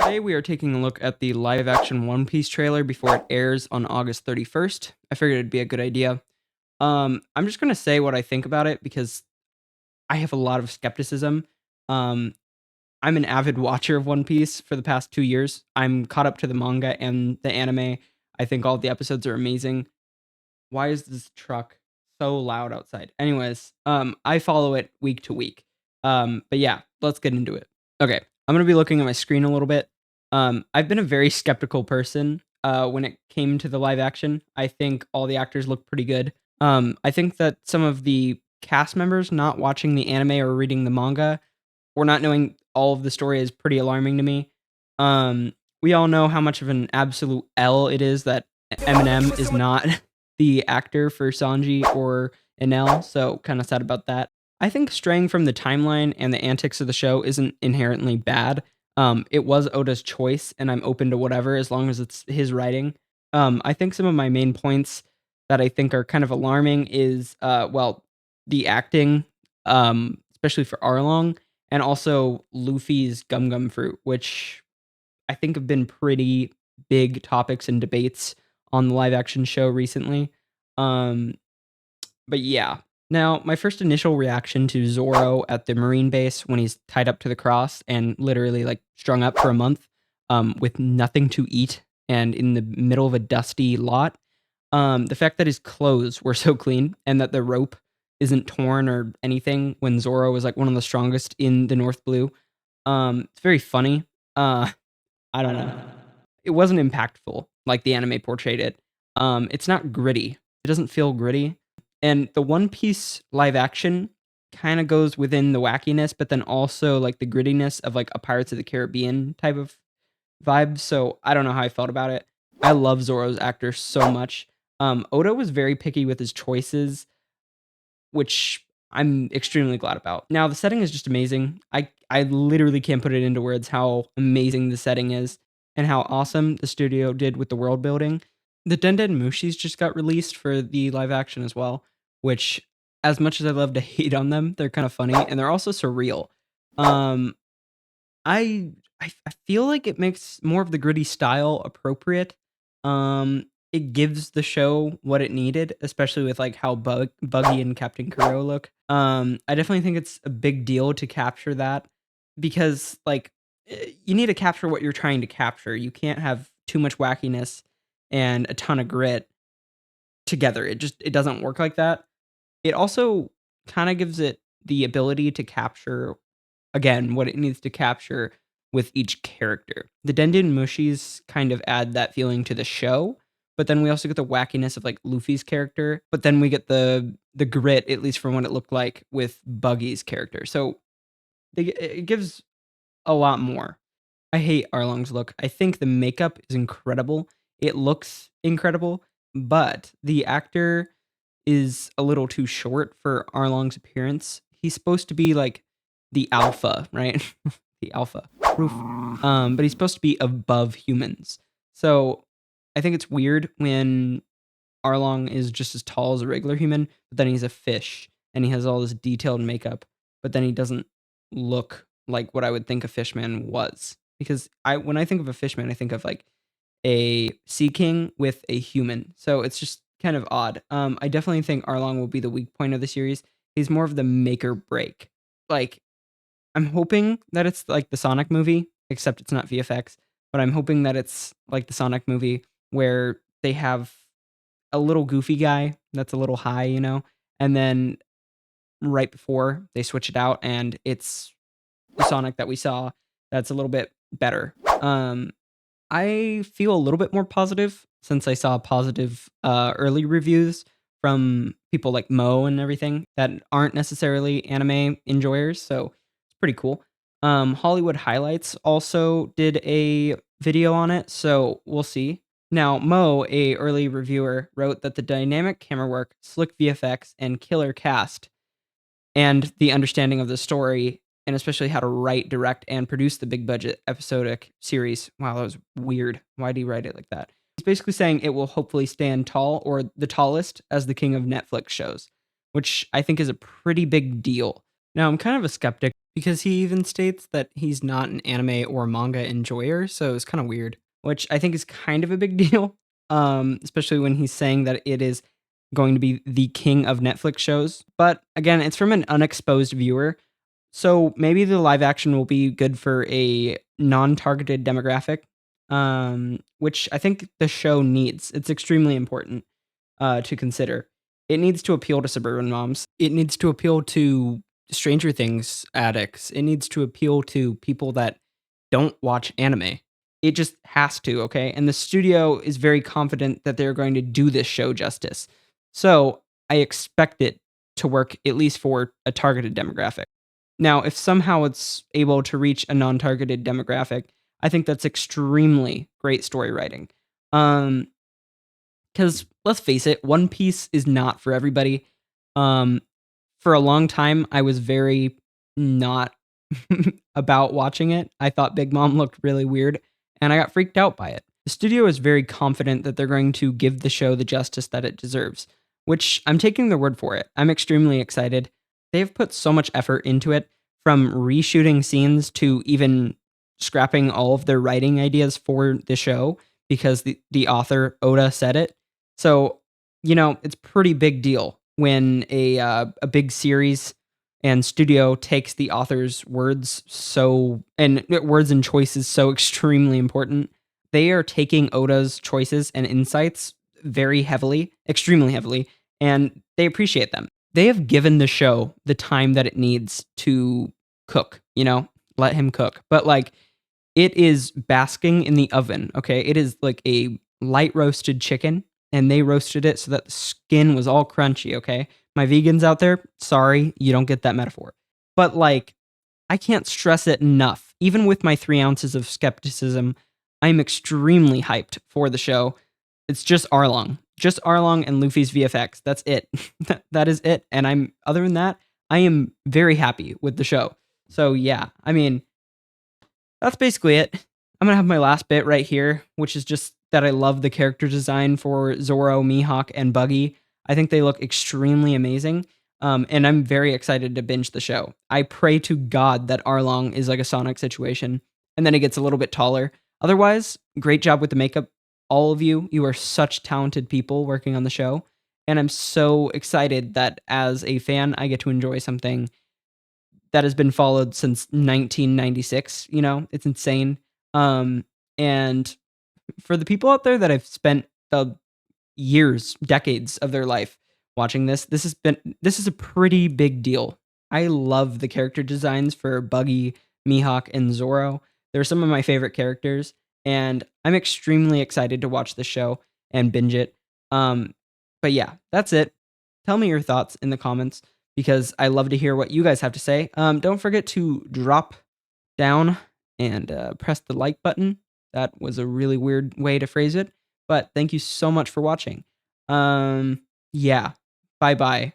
Today we are taking a look at the live-action One Piece trailer before it airs on August 31st. I figured it'd be a good idea. I'm just gonna say what I think about it because I have a lot of skepticism. Um, I'm an avid watcher of One Piece for the past 2 years. I'm caught up to the manga and the anime. I think all the episodes are amazing. Why is this truck so loud outside? Anyways, I follow it week to week. But yeah, let's get into it. Okay, I'm gonna be looking at my screen a little bit. I've been a very skeptical person when it came to the live action. I think all the actors look pretty good. I think that some of the cast members not watching the anime or reading the manga or not knowing all of the story is pretty alarming to me. We all know how much of an absolute L it is that Eminem is not the actor for Sanji or Enel, so kind of sad about that. I think straying from the timeline and the antics of the show isn't inherently bad. It was Oda's choice, and I'm open to whatever as long as it's his writing. I think some of my main points that I think are kind of alarming is, well, the acting, especially for Arlong, and also Luffy's Gum Gum Fruit, which I think have been pretty big topics and debates on the live action show recently. Um, but yeah. Now, my first initial reaction to Zoro at the Marine base when he's tied up to the cross and literally like strung up for a month, with nothing to eat and in the middle of a dusty lot. The fact that his clothes were so clean and that the rope isn't torn or anything when Zoro was like one of the strongest in the North Blue. It's very funny. I don't know. It wasn't impactful like the anime portrayed it. It's not gritty. It doesn't feel gritty. And the One Piece live action kind of goes within the wackiness, but then also like the grittiness of like a Pirates of the Caribbean type of vibe. So I don't know how I felt about it. I love Zoro's actor so much. Oda was very picky with his choices, which I'm extremely glad about. Now the setting is just amazing. I literally can't put it into words how amazing the setting is and how awesome the studio did with the world building. The Denden Mushies just got released for the live action as well, which as much as I love to hate on them, they're kind of funny and they're also surreal. Um I feel like it makes more of the gritty style appropriate. It gives the show what it needed, especially with like how Buggy and Captain Kuro look. I definitely think it's a big deal to capture that because like you need to capture what you're trying to capture. You can't have too much wackiness and a ton of grit together. It doesn't work like that. It also kind of gives it the ability to capture again what it needs to capture with each character. The Denden Mushies kind of add that feeling to the show, but then we also get the wackiness of like Luffy's character, but then we get the grit at least from what it looked like with Buggy's character. So it gives a lot more. I hate Arlong's look. I think the makeup is incredible. It looks incredible, but the actor is a little too short for Arlong's appearance. He's supposed to be like the alpha, right? The alpha. Roof. But he's supposed to be above humans. So I think it's weird when Arlong is just as tall as a regular human, but then he's a fish and he has all this detailed makeup, but then he doesn't look like what I would think a fishman was. Because when I think of a fishman, I think of like a sea king with a human. So it's just kind of odd. I definitely think Arlong will be the weak point of the series. He's more of the make or break. Like, I'm hoping that it's like the Sonic movie, except it's not VFX, but I'm hoping that it's like the Sonic movie where they have a little goofy guy that's a little high, and then right before they switch it out and it's the Sonic that we saw that's a little bit better. I feel a little bit more positive since I saw positive early reviews from people like Mo and everything that aren't necessarily anime enjoyers, so it's pretty cool. Hollywood Highlights also did a video on it, so we'll see. Now, Mo, a early reviewer, wrote that the dynamic camera work, slick VFX, and killer cast and the understanding of the story and especially how to write, direct, and produce the big budget episodic series. Wow, that was weird. Why did he write it like that? He's basically saying it will hopefully stand tall or the tallest as the king of Netflix shows, which I think is a pretty big deal. Now, I'm kind of a skeptic because he even states that he's not an anime or manga enjoyer, so it's kind of weird, which I think is kind of a big deal, especially when he's saying that it is going to be the king of Netflix shows. But again, it's from an unexposed viewer, so maybe the live action will be good for a non-targeted demographic, which I think the show needs. It's extremely important to consider. It needs to appeal to suburban moms. It needs to appeal to Stranger Things addicts. It needs to appeal to people that don't watch anime. It just has to, okay? And the studio is very confident that they're going to do this show justice. So I expect it to work at least for a targeted demographic. Now, if somehow it's able to reach a non-targeted demographic, I think that's extremely great story writing. Because let's face it, One Piece is not for everybody. For a long time, I was very not about watching it. I thought Big Mom looked really weird, and I got freaked out by it. The studio is very confident that they're going to give the show the justice that it deserves, which I'm taking their word for it. I'm extremely excited. They've put so much effort into it, from reshooting scenes to even scrapping all of their writing ideas for the show because the author, Oda, said it. So, it's pretty big deal when a big series and studio takes the author's words and words and choices so extremely important. They are taking Oda's choices and insights very heavily, extremely heavily, and they appreciate them. They have given the show the time that it needs to cook, let him cook. But like, it is basking in the oven, okay? It is like a light roasted chicken, and they roasted it so that the skin was all crunchy, okay? My vegans out there, sorry, you don't get that metaphor. But like, I can't stress it enough. Even with my 3 ounces of skepticism, I'm extremely hyped for the show. It's just Arlong. Just Arlong and Luffy's VFX. That's it. That is it. And other than that, I am very happy with the show. So yeah, I mean, that's basically it. I'm gonna have my last bit right here, which is just that I love the character design for Zoro, Mihawk, and Buggy. I think they look extremely amazing. And I'm very excited to binge the show. I pray to God that Arlong is like a Sonic situation, and then it gets a little bit taller. Otherwise, great job with the makeup. All of you are such talented people working on the show. And I'm so excited that as a fan, I get to enjoy something that has been followed since 1996. It's insane. And for the people out there that have spent the years, decades of their life watching this is a pretty big deal. I love the character designs for Buggy, Mihawk, and Zoro. They're some of my favorite characters, and I'm extremely excited to watch the show and binge it. But yeah, that's it. Tell me your thoughts in the comments because I love to hear what you guys have to say. Don't forget to drop down and press the like button. That was a really weird way to phrase it, but thank you so much for watching. Yeah, bye bye.